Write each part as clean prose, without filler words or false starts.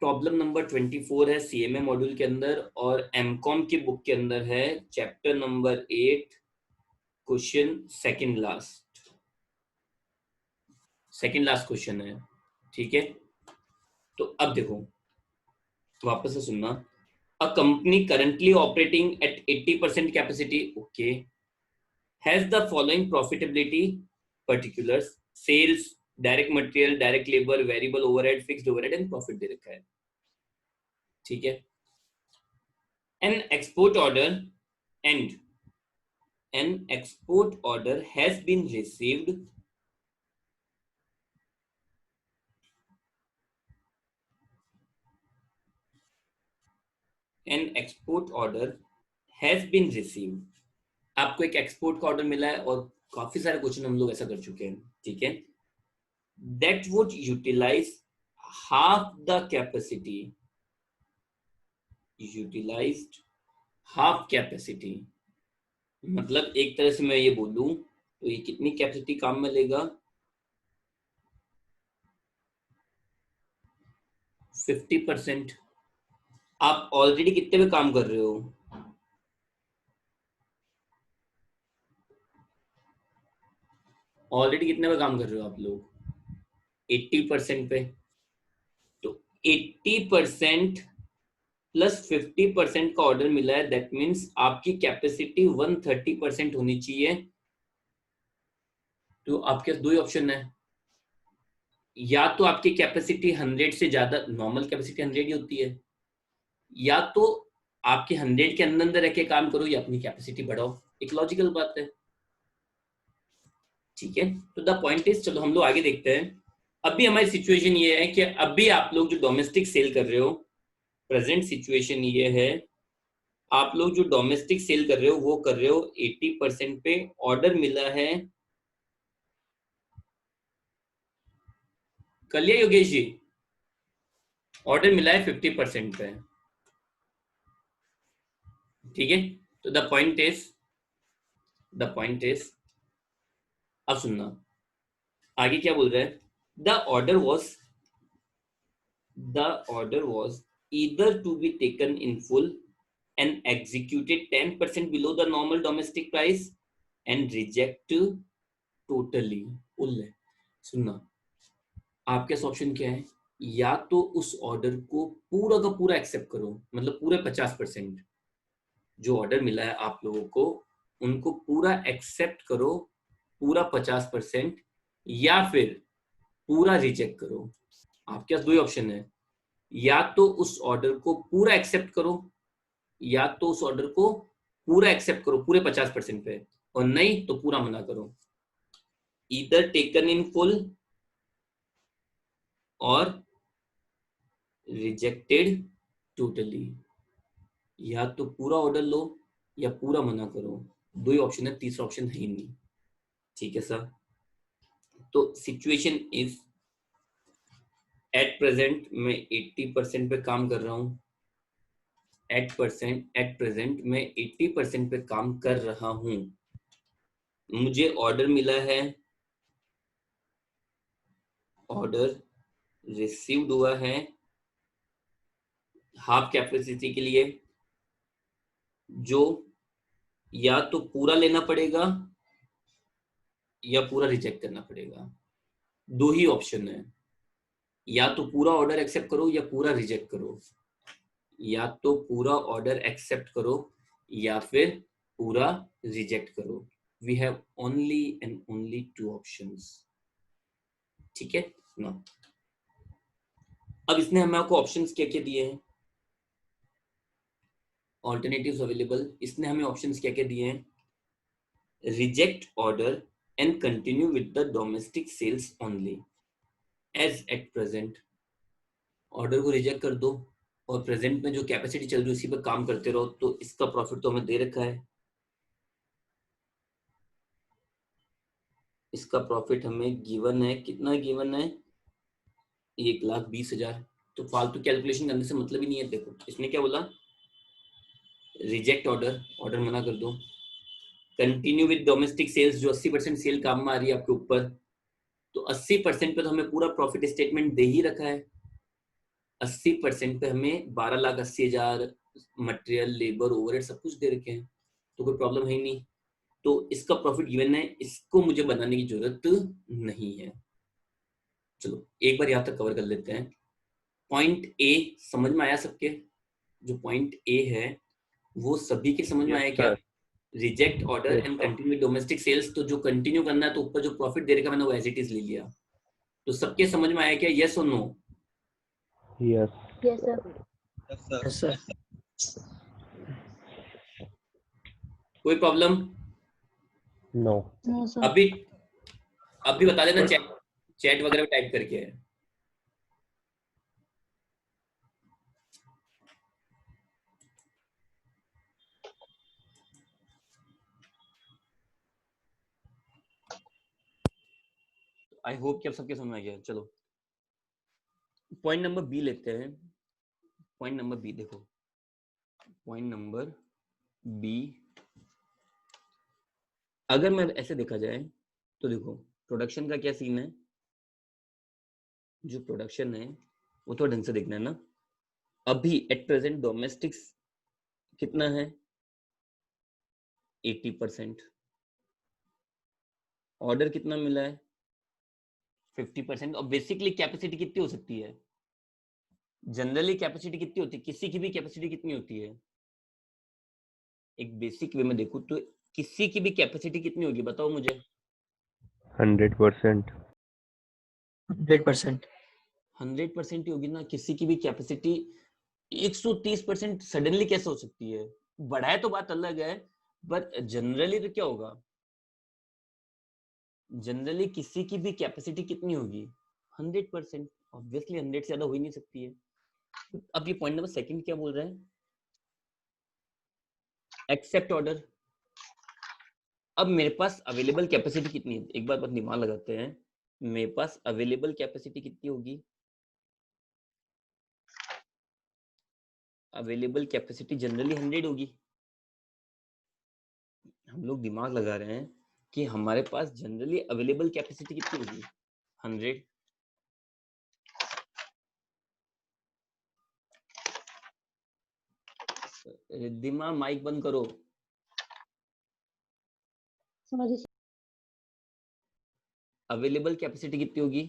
Problem number 24 है CMA module के अंदर और एमकॉम की बुक के अंदर है chapter number 8 question second last question है। ठीक है, तो अब देखो वापस से सुनना। A company currently operating at 80% capacity, okay, has the following profitability particulars, sales, direct material, direct labour, variable overhead, fixed overhead and profit दे रखा है। ठीक है, an export order and an export order has been received an export order has been received। आपको एक export का order मिला है और काफी सारे क्वेश्चन हम लोग ऐसा कर चुके हैं। ठीक है, that would utilize half the capacity, utilized half capacity, मतलब एक तरह से मैं ये बोलूं तो ये कितनी कैपेसिटी काम में लेगा, 50%। आप ऑलरेडी कितने पे काम कर रहे हो, ऑलरेडी कितने पे काम कर रहे हो आप लोग, 80% पे। तो 80% प्लस 50% का ऑर्डर मिला है, दैट मीन्स आपकी कैपेसिटी 130% होनी चाहिए। तो आपके दो ही ऑप्शन है, या तो आपकी कैपेसिटी 100 से ज्यादा, नॉर्मल कैपेसिटी 100 ही होती है, या तो आपके 100 के अंदर अंदर रह के काम करो या अपनी कैपेसिटी बढ़ाओ। एक लॉजिकल बात है। ठीक है, तो द पॉइंट इज, चलो हम लोग आगे देखते हैं। अभी हमारी सिचुएशन ये है कि अभी आप लोग जो डोमेस्टिक सेल कर रहे हो, प्रेजेंट सिचुएशन ये है, आप लोग जो डोमेस्टिक सेल कर रहे हो वो कर रहे हो 80% पे, ऑर्डर मिला है। कलिया योगेश जी, ऑर्डर मिला है 50% पे। ठीक है, तो द पॉइंट इज अब सुनना आगे क्या बोल रहा है। The order was either to be taken in full and executed 10% below the normal domestic price and reject totally। उल्ले सुनना, आपके ऑप्शन क्या है, या तो उस ऑर्डर को पूरा का पूरा एक्सेप्ट करो, मतलब पूरे 50% जो ऑर्डर मिला है आप लोगों को उनको पूरा एक्सेप्ट करो, पूरा 50%, या फिर पूरा रिजेक्ट करो। आपके पास दो ही ऑप्शन है, या तो उस ऑर्डर को पूरा एक्सेप्ट करो, या तो उस ऑर्डर को पूरा एक्सेप्ट करो पूरे 50% पे, और नहीं तो पूरा मना करो। ईदर टेकन इन फुल और रिजेक्टेड टोटली, या तो पूरा ऑर्डर लो या पूरा मना करो। दो ही ऑप्शन है, तीसरा ऑप्शन है ही नहीं। ठीक है सर, तो सिचुएशन इज, एट प्रेजेंट मैं 80% पे काम कर रहा हूँ, एट प्रेजेंट मैं 80% पे काम कर रहा हूँ। मुझे ऑर्डर मिला है, ऑर्डर रिसीव्ड हुआ है हाफ कैपेसिटी के लिए, जो या तो पूरा लेना पड़ेगा या पूरा रिजेक्ट करना पड़ेगा। दो ही ऑप्शन है, या तो पूरा ऑर्डर एक्सेप्ट करो या पूरा रिजेक्ट करो, या तो पूरा ऑर्डर एक्सेप्ट करो या फिर पूरा रिजेक्ट करो। We have only and only two options. ठीक है ना, अब इसने हमें आपको ऑप्शंस क्या क्या दिए हैं, ऑल्टरनेटिव्स अवेलेबल, इसने हमें ऑप्शंस क्या क्या दिए हैं, reject order and continue with the domestic sales only as at present. Order को रिजेक्ट कर दो और प्रेजेंट में जो कैपेसिटी चल रही है उसी पर काम करते रहो, तो इसका प्रॉफिट तो हमें दे रखा है, इसका प्रॉफिट हमें गिवन है। कितना गिवन है, 1,20,000। तो फालतू कैलकुलेशन करने से मतलब ही नहीं है। देखो इसने क्या बोला, रिजेक्ट ऑर्डर, ऑर्डर मना कर दो, कंटिन्यू विद डोमेस्टिक सेल्स, जो 80% सेल काम में आ रही है आपके ऊपर, तो 80% पे तो हमें पूरा प्रॉफिट स्टेटमेंट दे ही रखा है। 80% पे हमें 12,80,000 मटेरियल, लेबर, ओवरहेड सब कुछ दे रखे हैं, तो कोई प्रॉब्लम है ही नहीं। तो इसका प्रॉफिट गिवन है, इसको मुझे बनाने की जरूरत नहीं है। चलो एक बार यहाँ तक कवर कर लेते हैं। पॉइंट ए समझ में आया सबके? जो पॉइंट ए है वो सभी के समझ में यस आया क्या? Sir. Reject order and continue domestic sales, तो जो कंटिन्यू करना है तो ऊपर जो प्रॉफिट दे रखा मैंने वो एज इट इज ले लिया। तो सबके समझ में आया क्या? यस और no? Yes. Yes sir. Yes sir. कोई प्रॉब्लम? नो। No sir. अभी अभी बता देना चैट चैट वगैरह में टाइप करके है। आई होप कि अब सबके समझ में आ गया। चलो पॉइंट नंबर बी लेते हैं। पॉइंट नंबर बी देखो, पॉइंट नंबर बी अगर मैं ऐसे देखा जाए तो देखो प्रोडक्शन का क्या सीन है। जो प्रोडक्शन है वो थोड़ा ढंग से देखना है ना। अभी एट प्रेजेंट डोमेस्टिक्स कितना है? 80%। ऑर्डर कितना मिला है? 50%। और बेसिकली कैपेसिटी कितनी हो सकती है? जनरली कैपेसिटी कितनी होती है? किसी की भी कैपेसिटी कितनी होती है? एक बेसिक वे में देखो तो किसी की भी कैपेसिटी कितनी होगी बताओ मुझे। 100%। 100%। 100% ही होगी ना। किसी की भी कैपेसिटी 130% सडनली कैसे हो सकती है? बढ़ाए तो बात अलग है, बट जनरली तो क्या होगा? जनरली किसी की भी कैपेसिटी कितनी होगी? 100%। ऑब्वियसली 100 से ज्यादा हो ही नहीं सकती है। अब ये पॉइंट नंबर सेकंड क्या बोल रहा है? Accept order. अब मेरे पास अवेलेबल कैपेसिटी कितनी है? एक बार बस दिमाग लगाते हैं। मेरे पास अवेलेबल कैपेसिटी कितनी होगी? अवेलेबल कैपेसिटी जनरली 100 होगी। हम लोग दिमाग लगा रहे हैं कि हमारे पास जनरली अवेलेबल कैपेसिटी कितनी होगी? 100। रिद्धिमा माइक बंद करो। सॉरी। अवेलेबल कैपेसिटी कितनी होगी?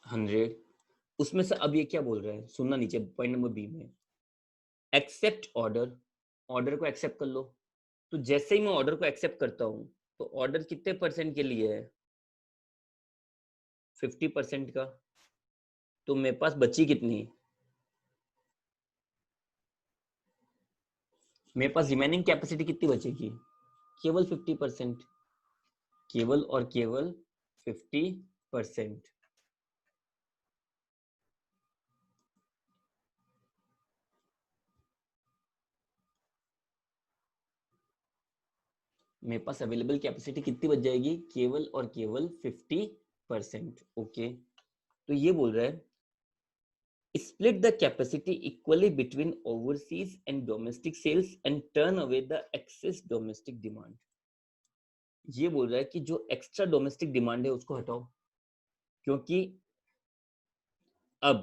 100। उसमें से अब ये क्या बोल रहा है सुनना नीचे पॉइंट नंबर बी में। Accept order. ऑर्डर को एक्सेप्ट कर लो। तो जैसे ही मैं ऑर्डर को एक्सेप्ट करता हूं तो ऑर्डर कितने परसेंट के लिए है? 50% का। तो मेरे पास बची कितनी? मेरे पास रिमेनिंग कैपेसिटी कितनी बचेगी? केवल 50%। केवल और केवल 50%। मेरे पास अवेलेबल कैपेसिटी कितनी बच जाएगी? केवल और केवल 50%। ओके, तो ये बोल रहा है split the capacity equally between overseas and domestic sales and turn away the excess domestic demand। ये बोल रहा है कि जो एक्स्ट्रा डोमेस्टिक डिमांड है उसको हटाओ, क्योंकि अब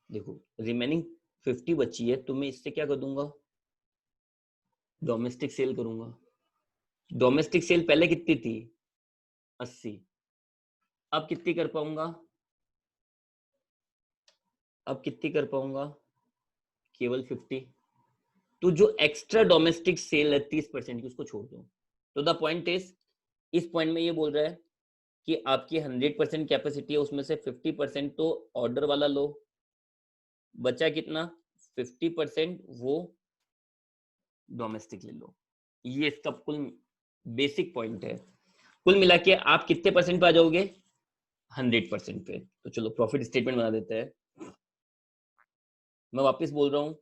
देखो रिमेनिंग 50 बची है तो मैं इससे क्या कर दूंगा? डोमेस्टिक सेल करूंगा। डोमेस्टिक सेल पहले कितनी थी? 80। अब कितनी कर पाऊंगा? अब कितनी कर पाऊंगा? केवल 50। तो जो एक्स्ट्रा डोमेस्टिक सेल है 30% की उसको छोड़ दो। तो द पॉइंट इज, इस पॉइंट में ये बोल रहा है कि आपकी 100% कैपेसिटी है उसमें से 50% तो ऑर्डर वाला लो, बचा कितना? 50% वो डोमेस्टिक ले लो। ये इसका कुल बेसिक पॉइंट है। कुल मिला के आप कितने परसेंट पे आ जाओगे? 100% पे। तो चलो प्रॉफिट स्टेटमेंट बना देते हैं। मैं वापस बोल रहा हूं,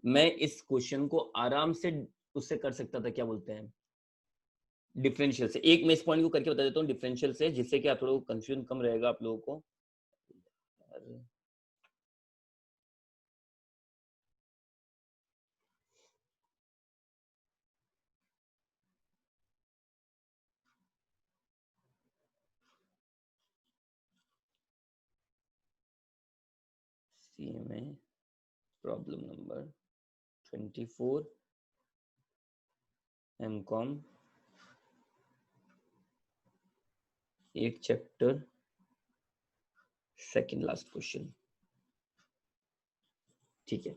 मैं इस क्वेश्चन को आराम से उससे कर सकता था, क्या बोलते हैं, डिफरेंशियल से। एक मैं इस पॉइंट को करके बता देता हूँ डिफरेंशियल से, जिससे कि आप लोगों को कंफ्यूजन कम रहेगा आप लोगों को। सी में problem number 24 MCom 8 chapter second last question. ठीक है,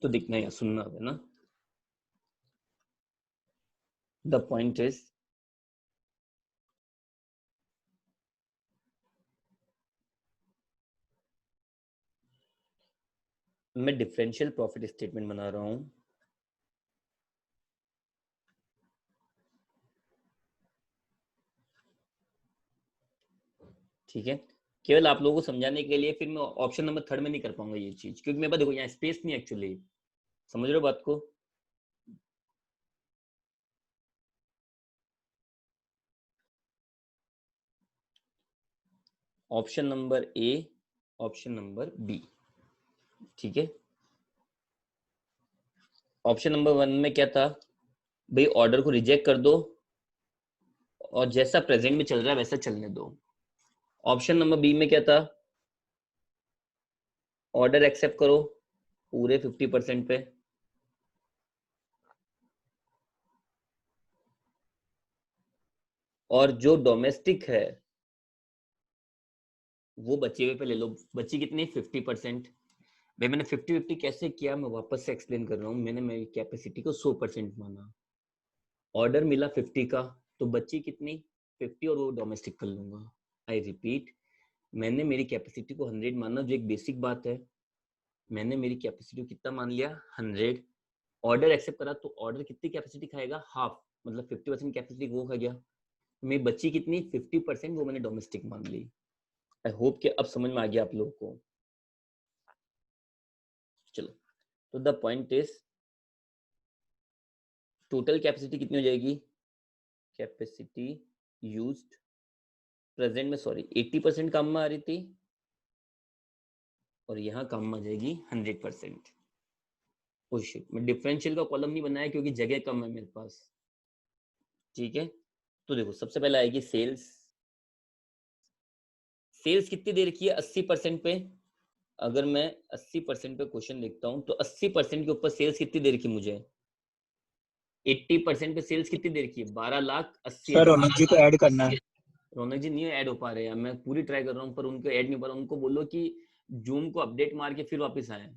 तो दिखना या सुनना है ना। द पॉइंट इज मैं डिफरेंशियल प्रॉफिट स्टेटमेंट बना रहा हूं। ठीक है, केवल आप लोगों को समझाने के लिए, फिर मैं ऑप्शन नंबर 3 में नहीं कर पाऊंगा ये चीज, क्योंकि मेरे पास देखो यहाँ स्पेस नहीं एक्चुअली। समझ रहे हो बात को? Option number A, option number B. ठीक है, ऑप्शन नंबर 1 में क्या था भाई, ऑर्डर को रिजेक्ट कर दो और जैसा प्रेजेंट में चल रहा है वैसा चलने दो। ऑप्शन नंबर बी में क्या था, ऑर्डर एक्सेप्ट करो पूरे 50% पे, और जो डोमेस्टिक है वो बचे हुए पे ले लो। बची कितनी? 50%। भाई मैंने 50-50 कैसे किया, मैं वापस से एक्सप्लेन कर रहा हूँ। मैंने मेरी कैपेसिटी को 100% माना, ऑर्डर मिला 50 का, तो बची कितनी? 50, और वो डोमेस्टिक कर लूंगा। आई रिपीट, मैंने मेरी कैपेसिटी को 100 माना, जो एक बेसिक बात है। मैंने मेरी कैपेसिटी को कितना मान लिया? 100। ऑर्डर एक्सेप्ट करा, तो ऑर्डर कितनी कैपेसिटी खाएगा? हाफ, मतलब 50% कैपेसिटी वो खा गया। मैं बची कितनी? 50%, वो मैंने डोमेस्टिक मान ली। आई होप कि अब समझ में आ गया आप लोगों को। चलो, तो the point is total capacity कितनी हो जाएगी? कैपेसिटी यूज्ड प्रेजेंट में, सॉरी 80% काम में आ रही थी, और यहाँ काम में आ जाएगी 100%। ओ शिट, मैं डिफरेंशियल का कॉलम नहीं बनाया क्योंकि जगह कम है मेरे पास। ठीक है, तो देखो सबसे पहले आएगी सेल्स। सेल्स कितनी दे रखी है? 80% पे। अगर मैं 80% पे क्वेश्चन लिखता हूँ, तो 80% के ऊपर सेल्स कितनी दे रखी है मुझे? 80% पे सेल्स कितनी दे रखी है? 12,80,000। रौनक जी को ऐड करना है। रौनक जी नहीं ऐड हो पा रहे हैं, मैं पूरी ट्राई कर रहा हूँ पर उनको ऐड नहीं हो पा रहा। उनको बोलो कि जूम को अपडेट मार के फिर वापस आए।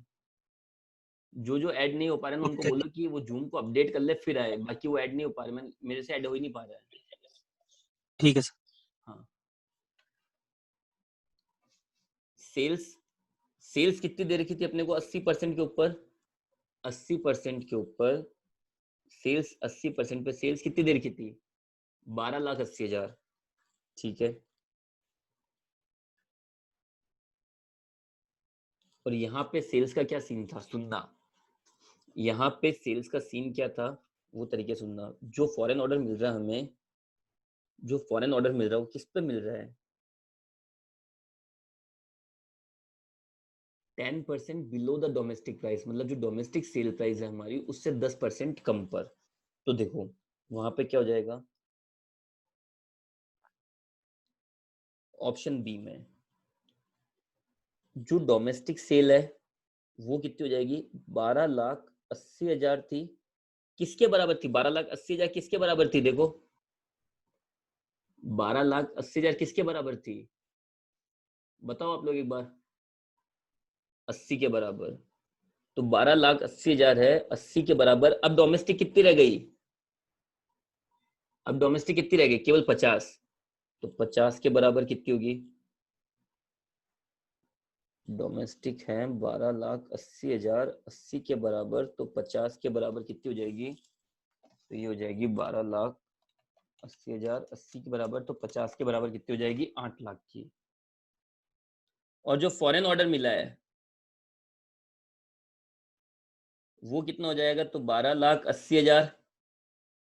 जो ऐड नहीं हो पा रहे हैं उनको ओके, बोलो कि वो जूम को अपडेट कर ले फिर आए, बाकी वो ऐड नहीं हो पा रहे। मेरे से ऐड हो ही नहीं पा रहा है। ठीक है सर। हाँ, सेल्स, सेल्स कितनी दे रखी थी अपने को? 80% के ऊपर। 80% के ऊपर सेल्स, 80% पे सेल्स कितनी दे रखी थी? 12,80,000। ठीक है, और यहाँ पे सेल्स का क्या सीन था सुनना। यहाँ पे सेल्स का सीन क्या था वो तरीके सुनना। जो फॉरेन ऑर्डर मिल रहा है हमें, जो फॉरेन ऑर्डर मिल रहा है वो किस पे मिल रहा है? 10% बिलो द डोमेस्टिक प्राइस, मतलब जो डोमेस्टिक सेल प्राइस है हमारी उससे 10% कम पर। तो देखो वहां पे क्या हो जाएगा? ऑप्शन बी में जो डोमेस्टिक सेल है वो कितनी हो जाएगी? 12,80,000 थी। किसके बराबर थी 12,80,000? किसके बराबर थी? देखो 12,80,000 किसके बराबर थी? बताओ आप लोग एक बार। 80 के बराबर। तो 12,80,000 है 80 के बराबर। अब डोमेस्टिक कितनी रह गई? अब डोमेस्टिक कितनी रह गई? केवल 50। तो 50 के बराबर कितनी होगी? डोमेस्टिक है 12,80,000, 80 के बराबर, तो 50 के बराबर कितनी हो जाएगी? तो ये हो जाएगी 12,80,000, 80 के बराबर, तो 50 के बराबर कितनी हो जाएगी? 8 लाख की। और जो फॉरेन ऑर्डर मिला है वो कितना हो जाएगा? तो 12,80,000,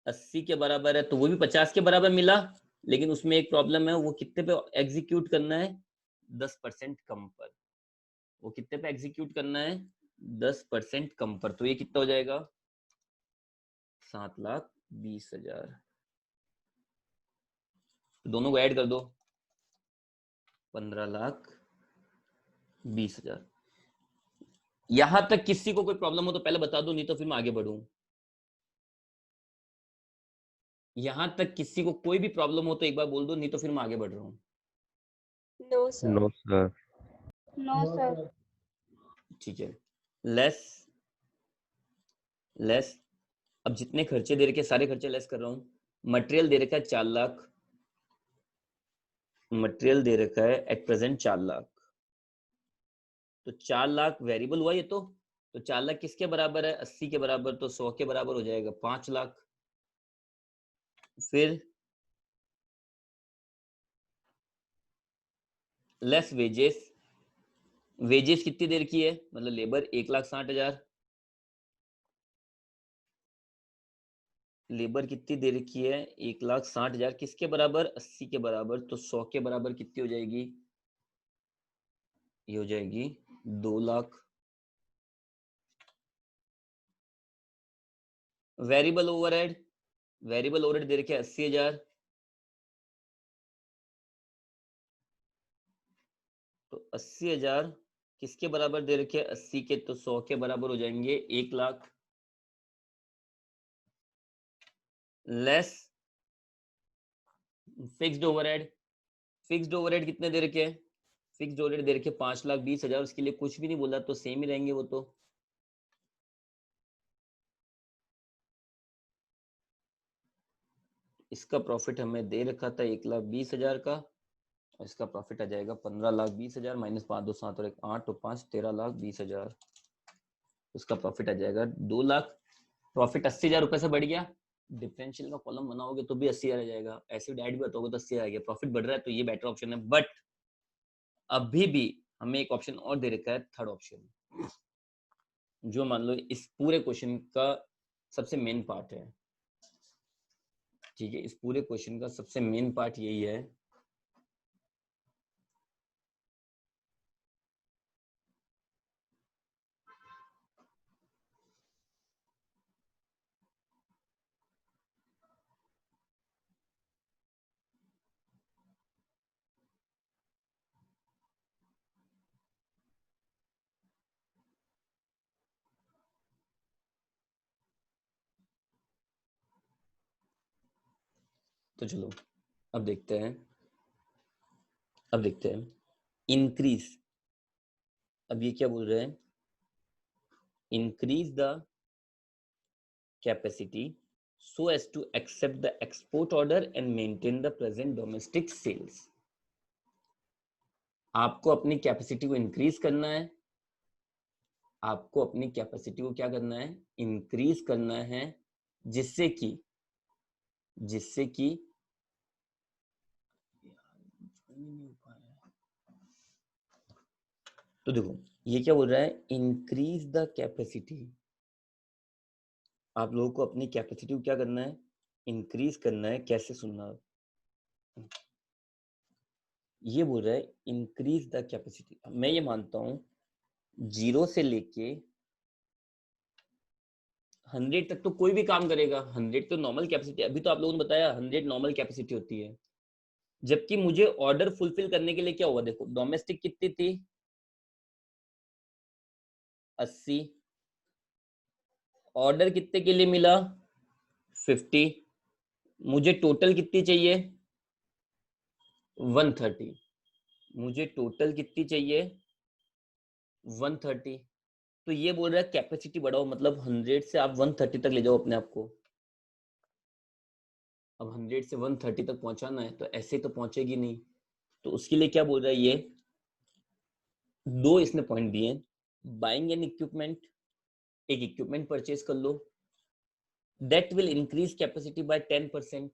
80 के बराबर है, तो वो भी 50 के बराबर मिला, लेकिन उसमें एक प्रॉब्लम है। वो कितने पे एग्जीक्यूट करना है? 10% कम पर। वो कितने पे एग्जीक्यूट करना है? 10% कम पर। तो ये कितना हो जाएगा? 7,20,000। तो दोनों को ऐड कर दो, 15,20,000। यहां तक किसी को कोई प्रॉब्लम हो तो पहले बता दो, नहीं तो फिर मैं आगे बढ़ूं। यहां तक किसी को कोई भी प्रॉब्लम हो तो एक बार बोल दो, नहीं तो फिर मैं आगे बढ़ रहा हूं। No, sir. No, sir. No, sir. ठीक है। लेस लेस, अब जितने खर्चे दे रखे सारे खर्चे लेस कर रहा हूं। मटेरियल दे रखा है 4 लाख, मटेरियल दे रखा है एट प्रेजेंट 4 लाख। तो 4 लाख वेरिएबल हुआ ये तो 4 लाख किसके बराबर है? 80 के बराबर, तो 100 के बराबर हो जाएगा 5 लाख। फिर लेस वेजेस, वेजेस कितनी देर की है? मतलब लेबर 1,60,000, लेबर कितनी देर की है? 1,60,000 किसके बराबर? 80 के बराबर, तो 100 के बराबर कितनी हो जाएगी? ये हो जाएगी 2 lakh. Variable overhead, variable overhead दे रखे 80,000, तो 80,000 किसके बराबर दे रखे? 80 के, तो 100 के बराबर हो जाएंगे 1 lakh. Less fixed overhead, fixed overhead कितने दे रखे? फिक्स्ड ओवरहेड दे रखे 5,20,000, उसके लिए कुछ भी नहीं बोला तो सेम ही रहेंगे वो तो। इसका प्रॉफिट हमें दे रखा था 1,20,000 का, और इसका प्रॉफिट आ जाएगा 15,20,000 माइनस 5 2 7 और 1 8 और 5 13,20,000। उसका प्रॉफिट आ जाएगा 2 लाख। प्रॉफिट 80,000 रुपए से बढ़ गया, डिफरेंशियल का कॉलम बनाओगे तो भी 80,000 आ जाएगा, ऐसे डायरेक्ट भी बताओगे तो 80,000 आ गया। प्रॉफिट बढ़ रहा है तो ये बेटर ऑप्शन है। बट अभी भी हमें एक ऑप्शन और दे रखा है, थर्ड ऑप्शन, जो मान लो इस पूरे क्वेश्चन का सबसे मेन पार्ट है। ठीक है, इस पूरे क्वेश्चन का सबसे मेन पार्ट यही है तो चलो अब देखते हैं, अब देखते हैं इंक्रीज। अब ये क्या बोल रहे हैं? Increase the capacity so as to accept the export order and maintain the present domestic sales। आपको अपनी कैपेसिटी को इंक्रीज करना है, आपको अपनी कैपेसिटी को क्या करना है? इंक्रीज करना है, जिससे कि तो देखो ये क्या बोल रहा है? Increase the capacity. आप लोगों को अपनी कैपेसिटी को क्या करना है? इंक्रीज करना है। कैसे? सुनना, ये बोल रहा है इंक्रीज द कैपेसिटी। मैं ये मानता हूं 0 से लेके 100 तक तो कोई भी काम करेगा। 100 तो नॉर्मल कैपेसिटी, अभी तो आप लोगों ने बताया 100 नॉर्मल कैपेसिटी होती है। जबकि मुझे ऑर्डर फुलफिल करने के लिए क्या हुआ? देखो डोमेस्टिक कितनी थी? 80। ऑर्डर कितने के लिए मिला? 50। मुझे टोटल कितनी चाहिए? 130। मुझे टोटल कितनी चाहिए? 130। तो ये बोल रहा है कैपेसिटी बढ़ाओ, मतलब 100 से आप 130 तक ले जाओ अपने आप को। अब 100 से 130 तक पहुंचाना है तो ऐसे तो पहुंचेगी नहीं, तो उसके लिए क्या बोल रहा है ये? दो इसने पॉइंट दिए, बाइंग एन इक्विपमेंट, एक इक्विपमेंट परचेज कर लो, that will increase capacity by 10%,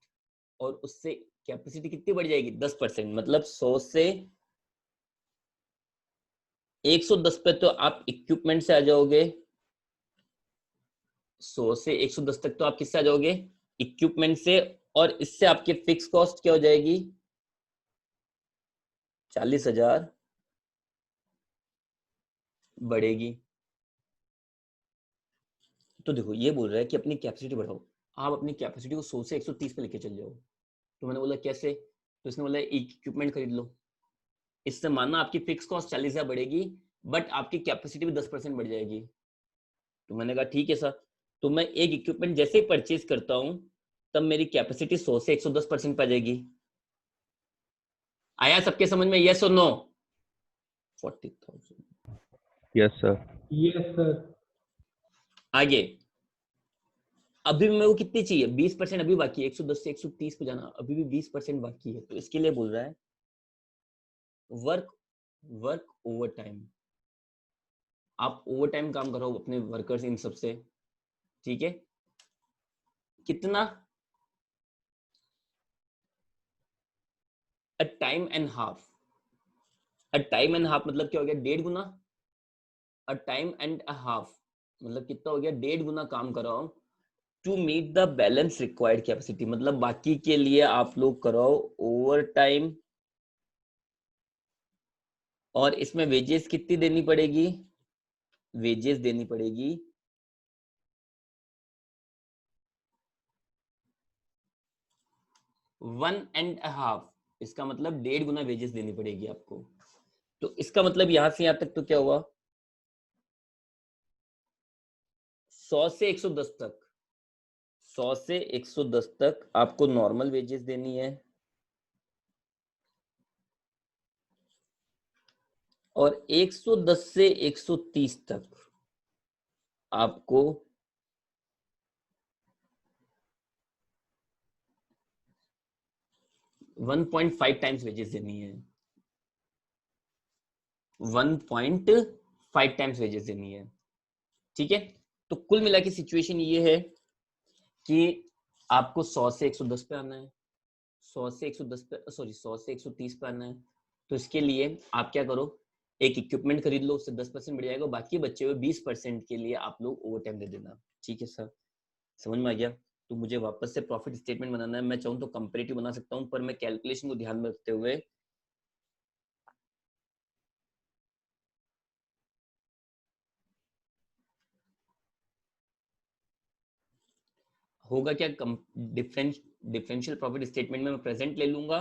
और उससे कैपेसिटी कितनी बढ़ जाएगी? 10%। मतलब 100 से 110 पे तो आप इक्विपमेंट से आ जाओगे, 100 से 110 तक तो आप किससे आ जाओगे? इक्विपमेंट से। और इससे आपके फिक्स कॉस्ट क्या हो जाएगी? 40,000 बढ़ेगी। तो देखो ये बोल रहा है कि अपनी कैपेसिटी बढ़ाओ। आप अपनी कैपेसिटी को 100 से 130 पे लेके चल जाओ। तो मैंने बोला कैसे? तो इसने बोला इक्विपमेंट खरीद लो। इससे माना आपकी फिक्स कॉस्ट 40,000 बढ़ेगी, बट आपकी कैपेसिटी भी 10% बढ़ जाएगी। तो मैंने कहा ठीक है सर। तो मैं एक इक्विपमेंट जैसे ही परचेज करता हूं तब मेरी कैपेसिटी 100 से 110% पे जाएगी। आया सबके समझ में, यस और no? 40,000। Yes, sir. Yes, sir. आगे अभी भी मेरे को कितनी चाहिए? 20% अभी बाकी है, 110 से 130 पे जाना अभी भी 20% बाकी है। तो इसके लिए बोल रहा है वर्क ओवर टाइम। आप ओवर टाइम काम करो अपने वर्कर्स इन सब से, ठीक है? कितना? A time and half. A time and half मतलब क्या हो गया? 1.5 गुना। A time and a half मतलब कितना हो गया? 1.5 गुना काम कराओ to meet the balance required capacity. मतलब बाकी के लिए आप लोग कराओ ओवर टाइम, और इसमें वेजेस कितनी देनी पड़ेगी? वेजेस देनी पड़ेगी 1.5। इसका मतलब 1.5 गुना वेजेस देनी पड़ेगी आपको। तो इसका मतलब यहां से यहां तक तो क्या हुआ? 100 से 110 तक, 100 से 110 तक आपको नॉर्मल वेजेस देनी है, और 110 से 130 तक आपको 1.5 टाइम्स वेजेस देनी है। 1.5 टाइम्स वेजेस देनी है, ठीक है? तो कुल मिला के सिचुएशन ये है कि आपको 100 से 110 पे आना है, 100 से 110 पे, सॉरी 100 से 130 पे आना है। तो इसके लिए आप क्या करो, एक इक्विपमेंट खरीद लो, उससे 10% बढ़ जाएगा, बाकी बचे हुए 20% के लिए आप लोग ओवर टाइम दे देना। ठीक है सर, समझ में आ गया? तो मुझे वापस से प्रॉफिट स्टेटमेंट बनाना है। मैं चाहूँ तो कंपैरेटिव बना सकता हूँ, पर मैं कैलकुलेशन को ध्यान में रखते हुए होगा क्या, डिफरेंशियल प्रॉफिट स्टेटमेंट में मैं प्रेजेंट ले लूंगा,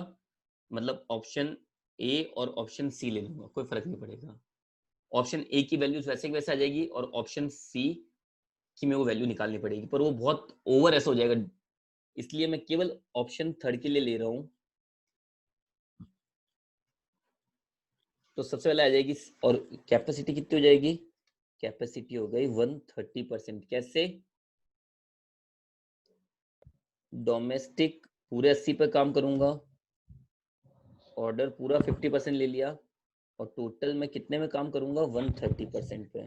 मतलब ऑप्शन ए और ऑप्शन सी ले लूंगा, कोई फर्क नहीं पड़ेगा। ऑप्शन ए की वैल्यूज वैसे की वैसे आ जाएगी, और ऑप्शन सी की मेरे को वैल्यू निकालनी पड़ेगी, पर वो बहुत ओवर ऐसा हो जाएगा, इसलिए मैं केवल ऑप्शन थर्ड के लिए ले रहा हूं। तो सबसे पहले आ जाएगी, और कैपेसिटी कितनी हो जाएगी? कैपेसिटी हो गई 130%। कैसे? डोमेस्टिक पूरे 80 पे काम करूंगा, ऑर्डर पूरा 50% ले लिया, और टोटल में कितने में काम करूंगा? 130% पे।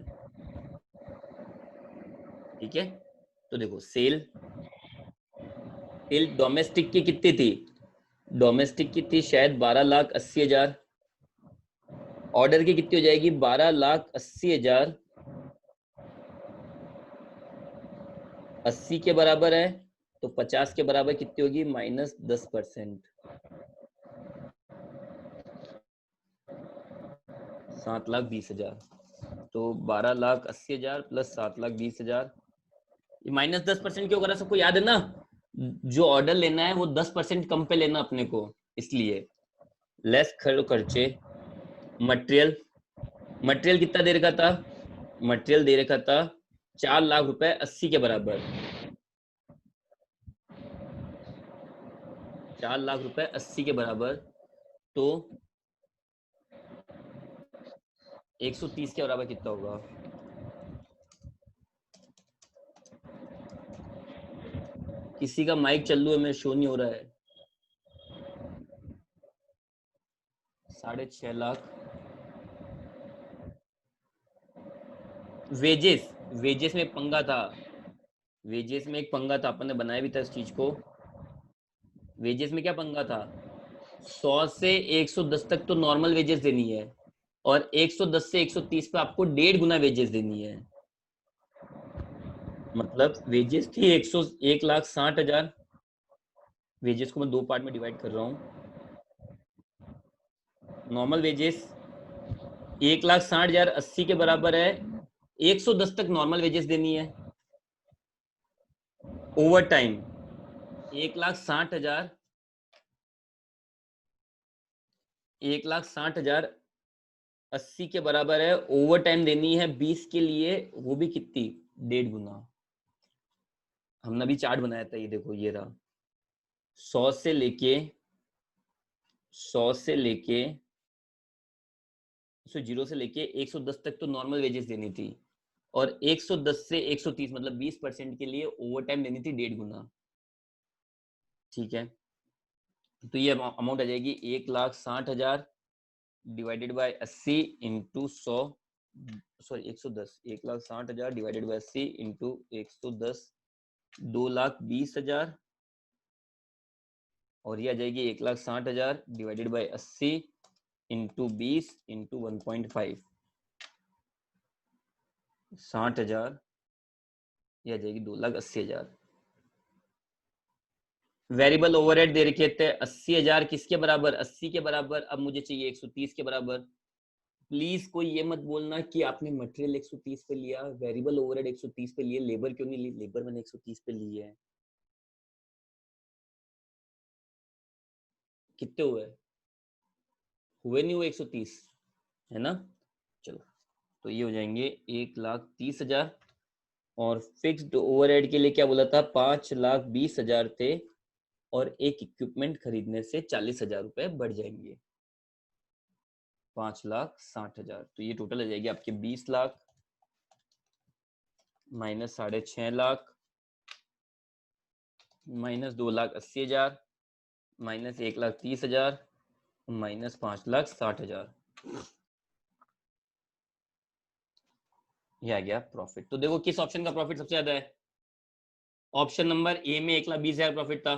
ठीक है? तो देखो सेल डोमेस्टिक की कितनी थी? डोमेस्टिक की थी शायद 12,80,000। ऑर्डर की कितनी हो जाएगी? 12,80,000 80 के बराबर है, तो 50 के बराबर कितनी होगी? -10%। 7,20,000। तो 12,80,000 प्लस 7,20,000, ये -10% क्यों करा? सबको याद है ना, जो ऑर्डर लेना है वो 10% कम पे लेना अपने को, इसलिए लेस खर्चे। मटेरियल कितना दे रखा था? मटेरियल दे रखा था 4 लाख रुपए 80 के बराबर। 4 लाख रुपए 80 के बराबर, तो 130 के बराबर कितना होगा? किसी का माइक चालू है, मेरा शो नहीं हो रहा है। 6.5 लाख। वेजेस में एक पंगा था, अपन ने बनाया भी था इस चीज को। वेजेस में क्या पंगा था? 100 से 110 तक तो नॉर्मल वेजेस देनी है, और 110 से 130 पे आपको 1.5 गुना वेजेस देनी है। मतलब वेजेस थी 1,60,000। वेजेस को मैं 2 पार्ट में डिवाइड कर रहा हूँ। नॉर्मल वेजेस 1,60,000 80 के बराबर है, 110 तक नॉर्मल वेजेस देनी है। ओवर टाइम 1,60,000 1,60,000 80 के बराबर है, ओवर टाइम देनी है 20 के लिए, वो भी कितनी 1.5 गुना। हमने अभी चार्ट बनाया था, ये देखो ये रहा, 100 से लेके 0 से लेके 110 तक तो नॉर्मल वेजेस देनी थी, और 110 से 130 मतलब 20% के लिए ओवर टाइम देनी थी 1.5 गुना। ठीक है, तो ये अमाउंट आ जाएगी 1,60,000 divided by 80 into 100, sorry 110, 1,60,000 divided by 80 into 110, 2,20,000, और ये आ जाएगी 1,60,000 डिवाइडेड बाय 80 इंटू 20 इंटू 1.5, 60,000, ये आ जाएगी 2,80,000। वेरिएबल ओवरहेड दे रखे थे 80,000 किसके बराबर, 80 के बराबर, अब मुझे चाहिए 130 के बराबर। प्लीज कोई ये मत बोलना कि आपने मटेरियल 130 पे लिया, वेरिएबल ओवरहेड 130 पे लिए, लेबर क्यों नहीं ली, लेबर मैंने 130 पे ली है। कितने हुए नहीं हुए 130, है ना। चलो, तो ये हो जाएंगे 1,30,000, और फिक्स्ड ओवरहेड के लिए क्या बोला था, 5,20,000 थे, और एक इक्विपमेंट खरीदने से 40,000 रुपए बढ़ जाएंगे, 5,60,000। तो ये टोटल आ जाएगी आपके 20 lakh minus 6.5 lakh minus 2,80,000 minus 1,30,000 minus 5,60,000। ये आ गया प्रॉफिट। तो देखो किस ऑप्शन का प्रॉफिट सबसे ज्यादा है। ऑप्शन नंबर ए में 1,20,000 प्रॉफिट था।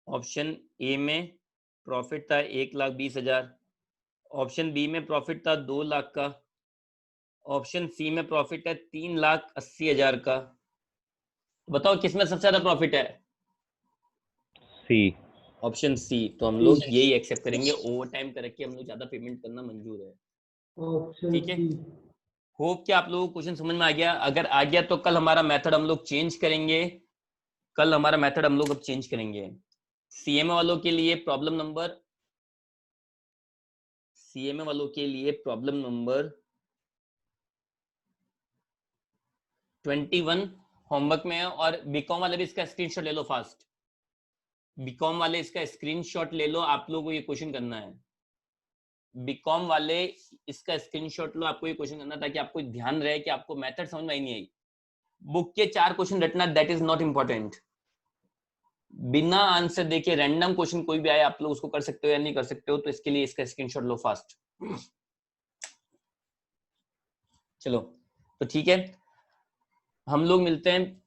ऑप्शन ए में प्रॉफिट था 1,20,000। ऑप्शन बी में प्रॉफिट था 2 लाख का। ऑप्शन सी में प्रॉफिट है 3,80,000 का। बताओ किसमें सबसे ज्यादा प्रॉफिट है। सी। Option C. तो हम लोग यही एक्सेप्ट करेंगे, ओवर टाइम करके हम लोग ज्यादा पेमेंट करना मंजूर है। ठीक है, होप कि आप लोगों को क्वेश्चन समझ में आ गया। अगर आ गया तो कल हमारा मेथड हम लोग चेंज करेंगे। सीएमए वालों के लिए प्रॉब्लम नंबर 21 होमवर्क में है, और बीकॉम वाले भी इसका स्क्रीनशॉट ले लो फास्ट। बीकॉम वाले इसका स्क्रीनशॉट ले लो, आप लोगों को ये क्वेश्चन करना है। बीकॉम वाले इसका स्क्रीनशॉट लो, आपको ये क्वेश्चन करना, ताकि आपको ध्यान रहे कि आपको मेथड समझ में आई नहीं आई। बुक के 4 क्वेश्चन रटना, दैट इज नॉट इंपॉर्टेंट। बिना आंसर देके रैंडम क्वेश्चन कोई भी आए, आप लोग उसको कर सकते हो या नहीं कर सकते हो, तो इसके लिए इसका स्क्रीनशॉट लो फास्ट। चलो, तो ठीक है, हम लोग मिलते हैं